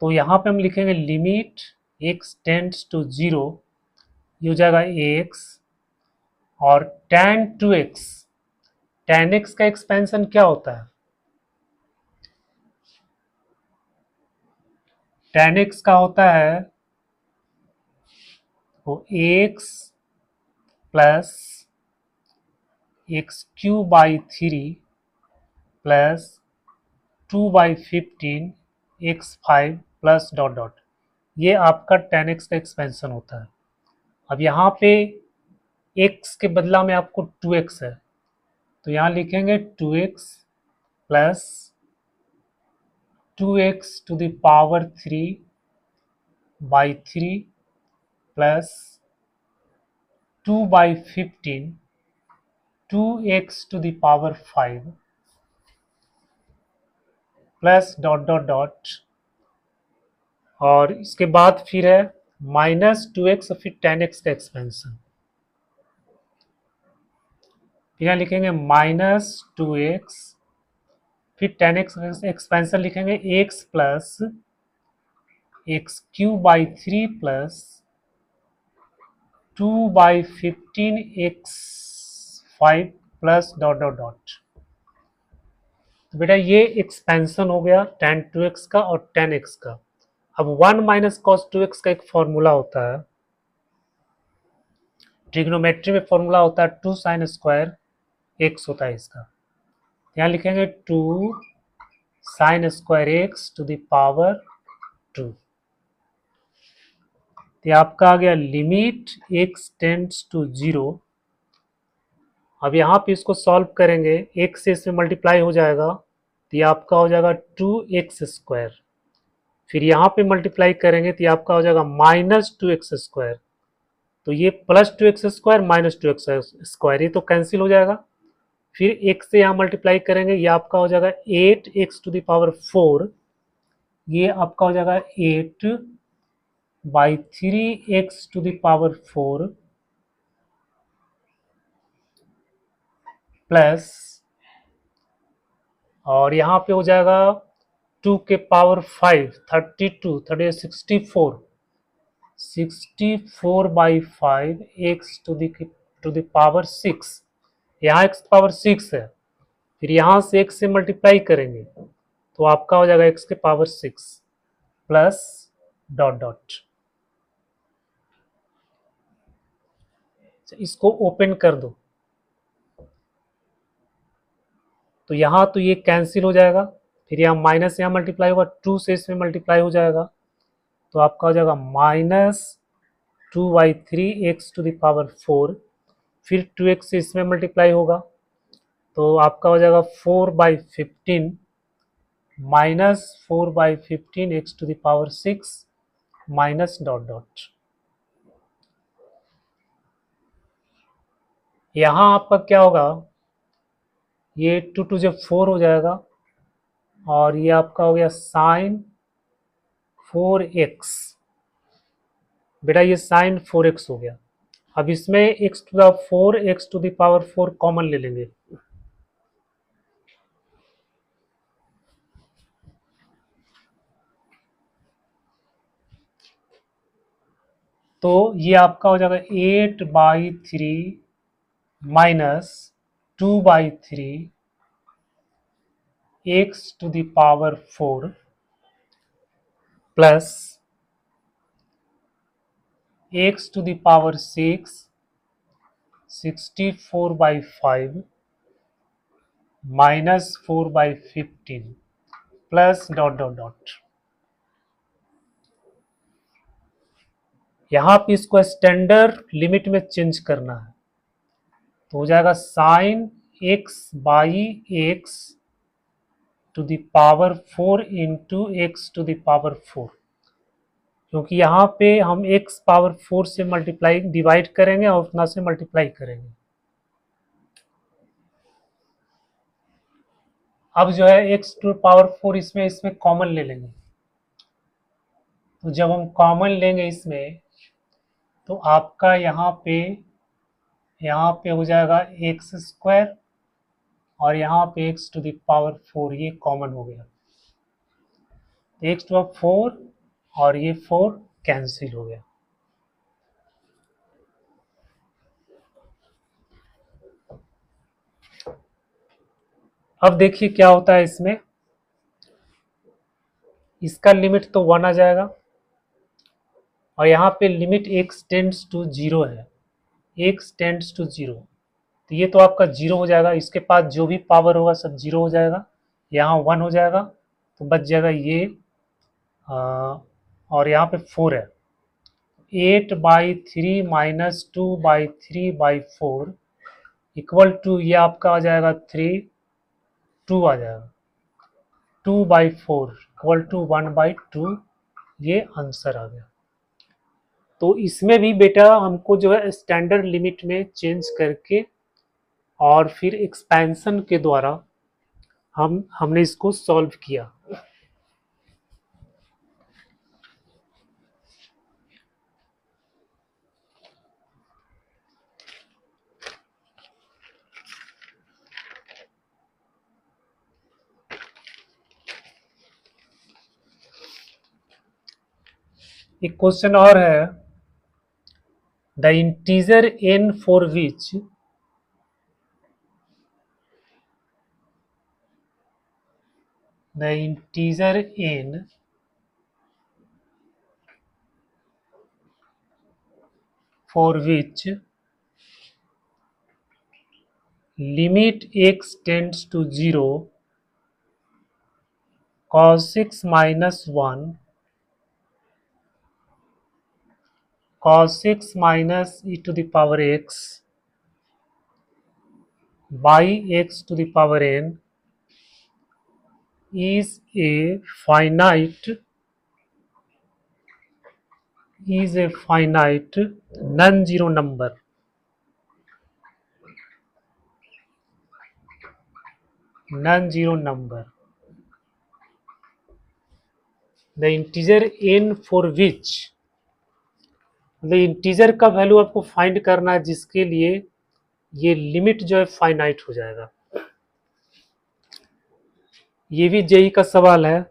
तो यहाँ पे हम लिखेंगे लिमिट x टेंड्स टू 0, ये हो जाएगा x, और tan 2x, tan x का एक्सपेंशन क्या होता है, tan x का होता है वो x plus x Q by 3 plus 2/15 x5 plus dot dot, ये आपका tan x का एक्सपेंशन होता है। अब यहाँ पे x के बदला में आपको 2x है, तो यहाँ लिखेंगे 2x plus 2x to the power 3/3 plus 2/15 2x to the power 5 plus dot dot dot, और इसके बाद फिर है -2x और फिर tan x का एक्सपेंशन। यहाँ लिखेंगे -2x, फिर tan x एक्सपेंशन लिखेंगे x plus x Q by 3 plus 2/15 x5 plus dot dot dot. तो बेटा ये एक्सपेंशन हो गया tan 2x का और tan x का। अब 1 माइनस कॉस 2x का एक फॉर्मूला होता है, ट्रिग्नोमेट्री में फॉर्मूला होता है 2 sin स्क्वायर एक्स होता है इसका। यहाँ लिखेंगे 2 sine square x to the power 2। तो आपका आ गया लिमिट एक्स टेंड्स टू 0। अब यहाँ पे इसको सॉल्व करेंगे, एक्स से इसमें मल्टीप्लाई हो जाएगा तो ये आपका हो जाएगा 2x²। फिर यहाँ पे मल्टीप्लाई करेंगे तो ये आपका हो जाएगा -2x²। तो ये +2x² -2x², ये तो कैंसिल हो जाएगा। फिर x से यहाँ मल्टीप्लाई करेंगे, ये आपका हो जाएगा 8x⁴। ये आपका हो जाएगा 8/3x⁴ प्लस, और यहाँ पे हो जाएगा 2 के पावर 5 32 64 64/5 x⁴ यहाँ x पावर 6 है। फिर यहाँ से x से मल्टीप्लाई करेंगे तो आपका हो जाएगा x के पावर 6 प्लस डॉट डॉट। इसको ओपन कर दो तो यहाँ तो ये कैंसिल हो जाएगा। फिर यहाँ माइनस यहाँ मल्टीप्लाई होगा, 2 से इसमें मल्टीप्लाई हो जाएगा तो आपका हो जाएगा -2/3x⁴। फिर 2x से इसमें मल्टीप्लाई होगा तो आपका हो जाएगा 4/15 -4/15 x⁴ माइनस डॉट डॉट। यहाँ आपका क्या होगा, ये 2 2 जब 4 हो जाएगा और ये आपका हो गया साइन 4x। बेटा ये साइन 4x हो गया। अब इसमें x⁴ x⁴ कॉमन ले लेंगे तो ये आपका हो जाएगा 8/3 minus 2/3 x⁴ plus x⁴ 64/5 minus 4/15 plus dot dot dot. यहाँ पे इसको स्टैंडर्ड लिमिट में चेंज करना है तो हो जाएगा साइन x/4 इंटू x⁴। क्योंकि यहाँ पे हम x⁴ से मल्टीप्लाई डिवाइड करेंगे और उतना से मल्टीप्लाई करेंगे। अब जो है x⁴ इसमें कॉमन ले लेंगे तो जब हम कॉमन लेंगे इसमें तो आपका यहाँ पे हो जाएगा x² और यहाँ पे x⁴ ये कॉमन हो गया, x⁴ और ये 4 कैंसिल हो गया। अब देखिए क्या होता है इसमें, इसका लिमिट तो 1 आ जाएगा और यहाँ पे लिमिट x टेंड्स टू 0 है, x टेंड्स टू 0 तो ये तो आपका 0 हो जाएगा। इसके पास जो भी पावर होगा सब 0 हो जाएगा, यहाँ 1 हो जाएगा तो बच जाएगा ये और यहाँ पे 4 है। 8/3 माइनस 2/3/4 इक्वल टू ये आपका आ जाएगा 2 आ जाएगा। 2/4 इक्वल टू 1/2, ये आंसर आ गया। तो इसमें भी बेटा हमको जो है स्टैंडर्ड लिमिट में चेंज करके और फिर एक्सपेंशन के द्वारा हमने इसको सॉल्व किया। एक क्वेश्चन और है, the integer n for which the integer n for which limit x tends to 0 cos 6 minus 1 cos 6 minus e to the power x by x to the power n is a finite non-zero number. Non-zero number. The integer n for which, मतलब integer का value आपको find करना है जिसके लिए ये limit जो है फाइनाइट हो जाएगा. ये भी जेई का सवाल है.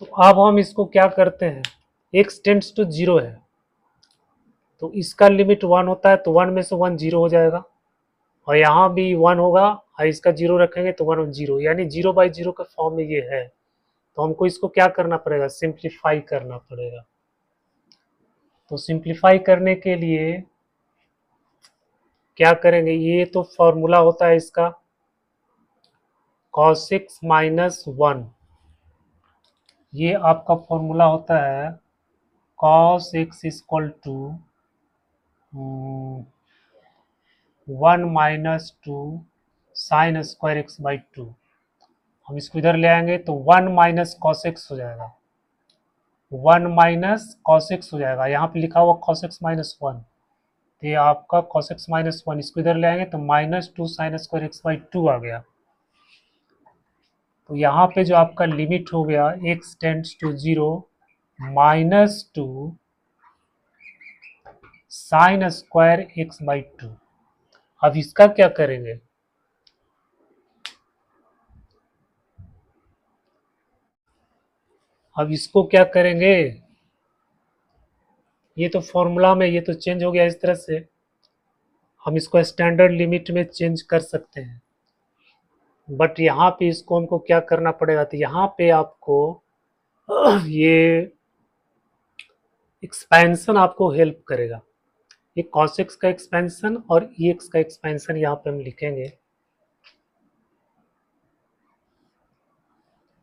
तो अब हम इसको क्या करते हैं, x टेंड्स टू 0 है तो इसका लिमिट 1 होता है, तो 1 में से 1 0 हो जाएगा, और यहाँ भी 1 होगा और इसका 0 रखेंगे तो 1 0, यानी 0/0 के फॉर्म में ये है. तो हमको इसको क्या करना पड़ेगा, सिंप्लीफाई करना पड़ेगा. तो सिंप्लीफाई करने के लिए क्या करेंगे, ये तो फॉर्मूला होता है इसका cos 6 minus 1, ये आपका फॉर्मूला होता है cos x equal to 1 minus 2 sin square x by 2. हम इसको इधर ले आएंगे तो 1 माइनस cos x हो जाएगा, 1 माइनस cos x हो जाएगा. यहाँ पे लिखा हुआ cos x माइनस 1, तो ये आपका cos x माइनस 1, इसको इधर ले आएंगे तो minus 2 sin square x by 2 आ गया. तो यहाँ पे जो आपका लिमिट हो गया x tends to 0 minus 2 sine square x by 2. अब इसका क्या करेंगे, अब इसको क्या करेंगे, ये तो फॉर्मूला में ये तो चेंज हो गया. इस तरह से हम इसको स्टैंडर्ड लिमिट में चेंज कर सकते हैं, बट यहाँ पे इसको हमको क्या करना पड़ेगा, तो यहाँ पे आपको ये एक्सपेंशन आपको हेल्प करेगा. ये cos x का एक्सपेंशन और ex का एक्सपेंशन यहाँ पे हम लिखेंगे.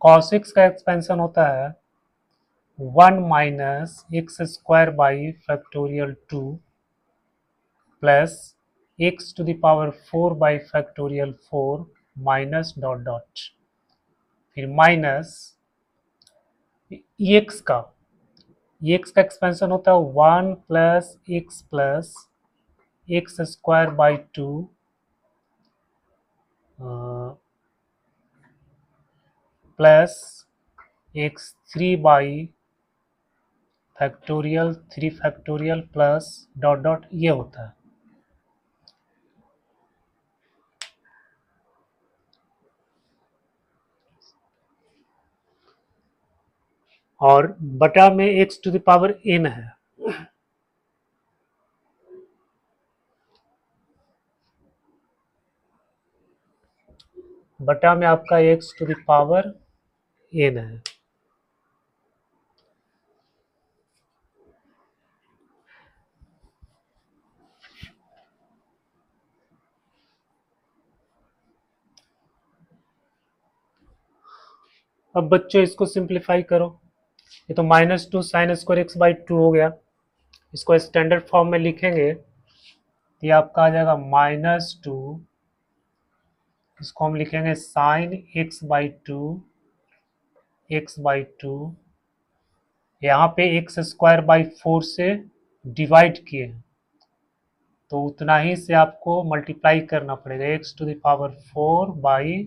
cos x का एक्सपेंशन होता है 1 minus x square by factorial 2 plus x to the power 4 by factorial 4 minus dot dot, फिर माइनस एक्स का एक्सपेंशन होता है 1 plus x square by 2 plus x 3 by factorial 3 factorial plus dot dot, ये होता है. और बटा में x to the power n है. बटा में आपका x to the power n है. अब बच्चों इसको सिंप्लीफाई करो, ये तो minus 2 sine square x by 2 हो गया. इसको स्टैंडर्ड फॉर्म में लिखेंगे तो ये आपका आ जाएगा माइनस 2, इसको हम लिखेंगे sign x by 2 x by 2, यहाँ पे एक्स स्क्वायर बाई 4 से डिवाइड किए तो उतना ही से आपको मल्टीप्लाई करना पड़ेगा, x to the power 4 by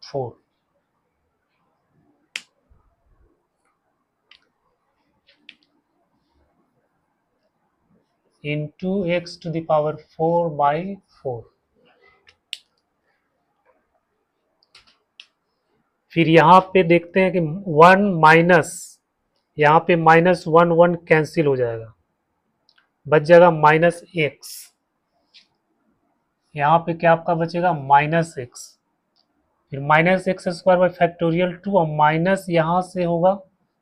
4. Into x to the power 4 by 4. फिर यहाँ पे देखते हैं कि 1 माइनस, यहाँ पे माइनस 1 1 कैंसिल हो जाएगा, बच जाएगा माइनस एक्स. यहाँ पे क्या आपका बचेगा माइनस एक्स, फिर minus x square by factorial 2 और माइनस यहाँ से होगा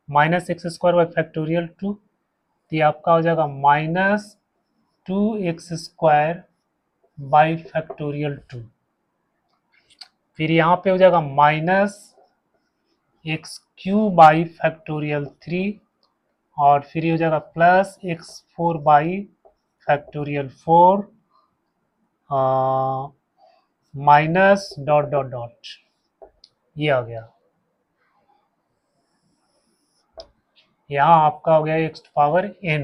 minus x square by factorial 2, तो ये आपका हो जाएगा minus 2x square by factorial 2। फिर यहाँ पे हो जाएगा minus x Q by factorial 3, और फिर ये हो जाएगा plus x4 by factorial 4 minus dot dot dot, ये आ गया। यहाँ आपका हो गया एक्स पावर n।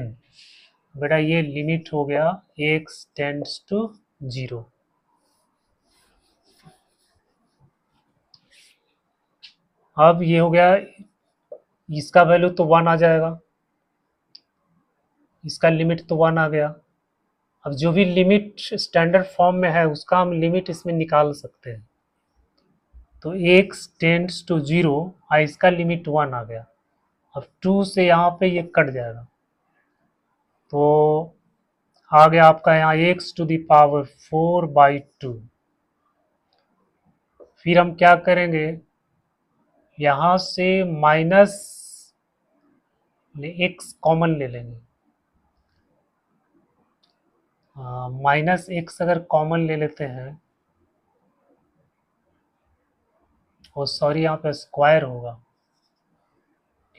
बेटा ये लिमिट हो गया x टेंड्स टू 0। अब ये हो गया, इसका वैल्यू तो 1 आ जाएगा, इसका लिमिट तो 1 आ गया। अब जो भी लिमिट स्टैंडर्ड फॉर्म में है उसका हम लिमिट इसमें निकाल सकते हैं। तो x टेंड्स टू 0, इसका लिमिट 1 आ गया। अब 2 से यहाँ पे ये कट जाएगा, तो आ गया आपका यहाँ x to the power 4 by 2। फिर हम क्या करेंगे, यहाँ से माइनस x कॉमन ले लेंगे। माइनस x अगर कॉमन ले लेते हैं, और सॉरी यहाँ पे स्क्वायर होगा,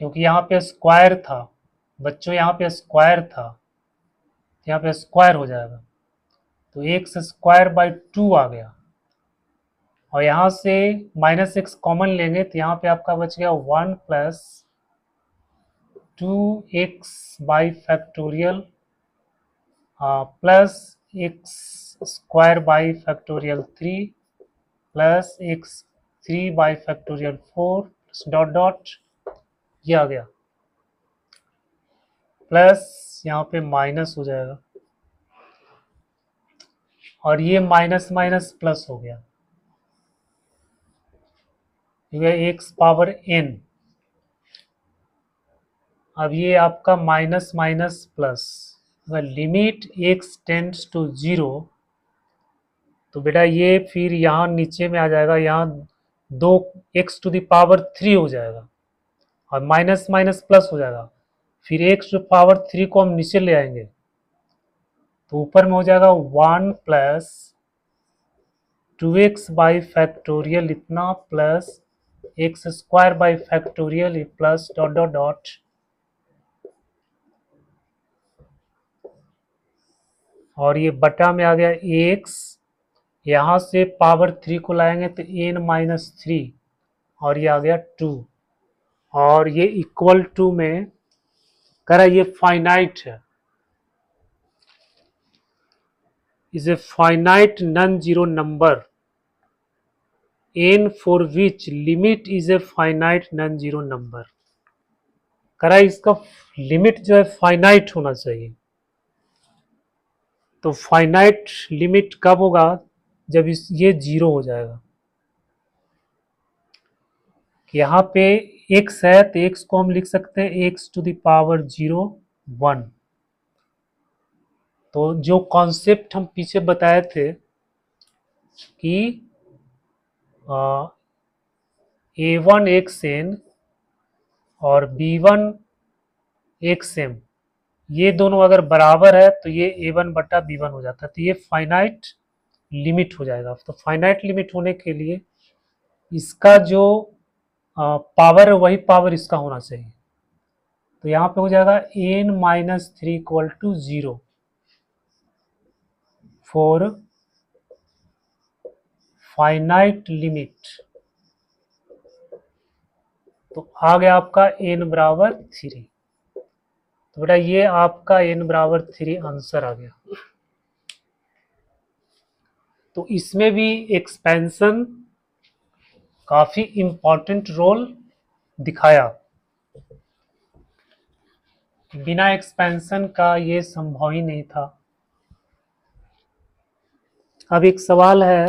क्योंकि यहाँ पे स्क्वायर था बच्चों, यहाँ पे स्क्वायर था, यहाँ पे स्क्वायर हो जाएगा, तो एक्स स्क्वायर बाई 2 आ गया। और यहाँ से माइनस एक्स कॉमन लेंगे तो यहाँ पे आपका बच गया 1 plus 2x by factorial plus x square by factorial 3 plus x 3 by factorial 4 dot dot, ये आ गया, प्लस यहाँ पे माइनस हो जाएगा, और ये माइनस माइनस प्लस हो गया, एक्स पावर n। अब ये आपका माइनस माइनस प्लस, अगर लिमिट x टेंड्स टू 0, तो बेटा ये फिर यहाँ नीचे में आ जाएगा, यहाँ 2x टू द पावर 3 हो जाएगा, और माइनस माइनस प्लस हो जाएगा। फिर x टू पावर 3 को हम नीचे ले आएंगे, तो ऊपर में हो जाएगा 1 प्लस 2x बाई फैक्टोरियल इतना plus x square by factorial plus dot dot dot, और ये बटा में आ गया एक्स, यहाँ से पावर 3 को लाएंगे तो n माइनस 3, और ये आ गया 2, और ये इक्वल टू में कह रहा है ये फाइनाइट है, is a finite non-zero number n for which limit is a finite non-zero number। कह रहा है इसका लिमिट जो है फाइनाइट होना चाहिए। तो फाइनाइट लिमिट कब होगा, जब ये 0 हो जाएगा। यहाँ पे x है तो x को हम लिख सकते हैं x टू द पावर 0 1। तो जो कॉन्सेप्ट हम पीछे बताए थे कि a1 xn और b1 xm, ये दोनों अगर बराबर है तो ये a1 बटा b1 हो जाता है, तो ये फाइनाइट लिमिट हो जाएगा। तो फाइनाइट लिमिट होने के लिए इसका जो पावर है वही पावर इसका होना चाहिए। तो यहाँ पे हो जाएगा n minus 3 equal to 0 for finite limit. तो आ गया आपका n बराबर 3। तो बेटा ये आपका n बराबर 3 आंसर आ गया। तो इसमें भी एक्सपेंशन काफी इंपॉर्टेंट रोल दिखाया, बिना एक्सपेंशन का ये संभव ही नहीं था। अब एक सवाल है,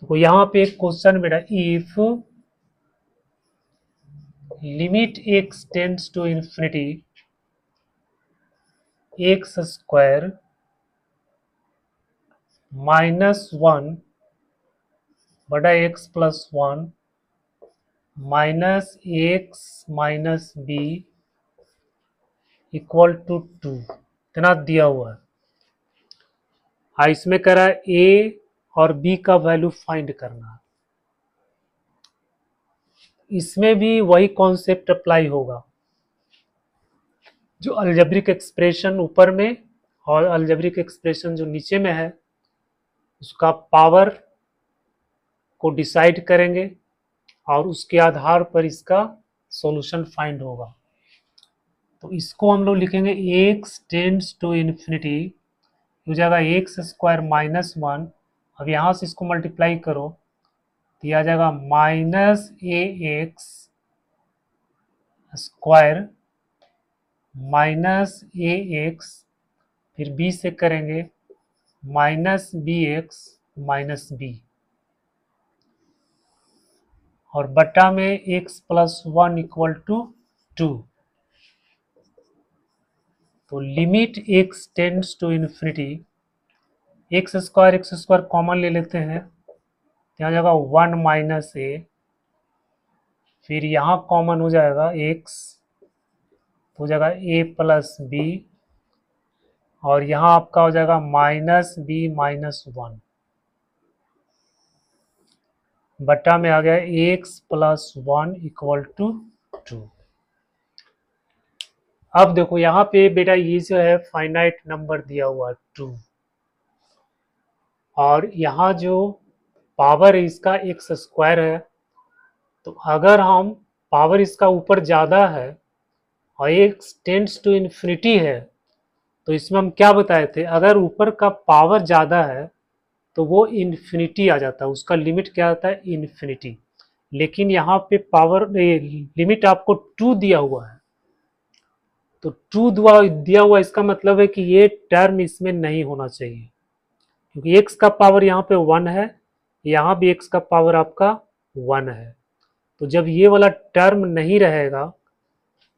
तो यहाँ पे एक क्वेश्चन बेटा, if limit x tends to infinity x square -1 बटा x plus 1 minus x minus b equal to 2 इतना दिया हुआ है। हाँ, इसमें कह रहा है ए और बी का वैल्यू फाइंड करना है। इसमें भी वही कॉन्सेप्ट अप्लाई होगा जो अलजेब्रिक एक्सप्रेशन ऊपर में और अलजेब्रिक एक्सप्रेशन जो नीचे में है उसका पावर को डिसाइड करेंगे और उसके आधार पर इसका सॉल्यूशन फाइंड होगा। तो इसको हम लोग लिखेंगे एक्स टेंड्स टू इन्फिनिटी हो जाएगा एक्स स्क्वायर -1। अब यहाँ से इसको मल्टीप्लाई करो तो यह आ जाएगा minus a x square minus a x, फिर बी से करेंगे minus b x minus b और बटा में एक्स प्लस 1 इक्वल टू 2। तो limit x tends to infinity, x square common ले लेते हैं, यहाँ जाएगा 1 माइनस ए, फिर यहाँ कॉमन हो जाएगा एक्स हो जाएगा ए प्लस बी और यहाँ आपका हो जाएगा माइनस बी माइनस 1 बटा में आ गया एक्स प्लस 1 इक्वल टू 2। अब देखो यहाँ पे बेटा ये जो है फाइनाइट नंबर दिया हुआ 2 और यहाँ जो पावर है इसका एक्स स्क्वायर है। तो अगर हम पावर इसका ऊपर ज़्यादा है और एक्स टेंड्स टू इन्फिनिटी है तो इसमें हम क्या बताए थे, अगर ऊपर का पावर ज़्यादा है तो वो इन्फिनिटी आ जाता है, उसका लिमिट क्या आता है इन्फिनिटी। लेकिन यहाँ पे पावर लिमिट आपको 2 दिया हुआ है, तो 2 दिया हुआ इसका मतलब है कि ये टर्म इसमें नहीं होना चाहिए क्योंकि x का पावर यहाँ पे 1 है, यहाँ भी x का पावर आपका 1 है। तो जब ये वाला टर्म नहीं रहेगा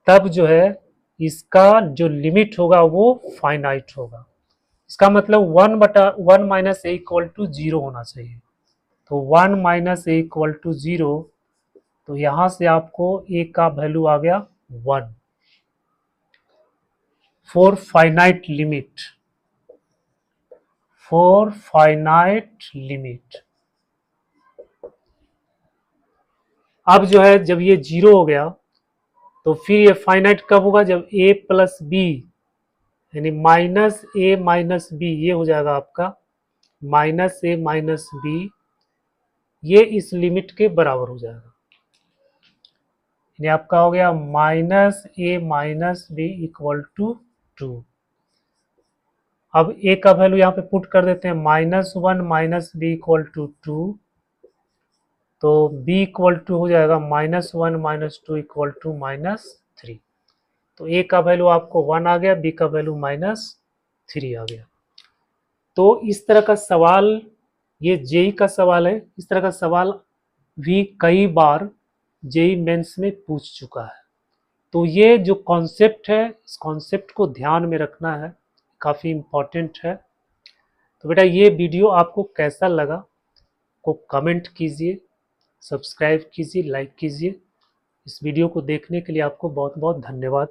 तब जो है इसका जो लिमिट होगा वो फाइनाइट होगा। इसका मतलब 1 माइनस ए इक्वल टू 0 होना चाहिए। तो 1 माइनस ए इक्वल टू 0, तो यहाँ से आपको ए का वैल्यू आ गया 1 for finite limit, for finite limit. अब जो है जब ये 0 हो गया तो फिर ये फाइनाइट कब होगा, जब a प्लस बी यानी माइनस ए माइनस बी, ये हो जाएगा आपका माइनस ए माइनस बी, ये इस लिमिट के बराबर हो जाएगा। यानी आपका हो गया minus a minus b equal to 2। अब ए का वैल्यू यहाँ पे पुट कर देते हैं -1 माइनस बी इक्वल टू 2, तो b इक्वल टू हो जाएगा -1 माइनस 2 इक्वल टू -3। तो a का वैल्यू आपको 1 आ गया, b का वैल्यू -3 आ गया। तो इस तरह का सवाल, ये जेई का सवाल है, इस तरह का सवाल भी कई बार जेई मेंस में पूछ चुका है। तो ये जो कॉन्सेप्ट है इस कॉन्सेप्ट को ध्यान में रखना है, काफ़ी इम्पॉर्टेंट है। तो बेटा ये वीडियो आपको कैसा लगा को कमेंट कीजिए, सब्सक्राइब कीजिए, लाइक कीजिए। इस वीडियो को देखने के लिए आपको बहुत बहुत धन्यवाद।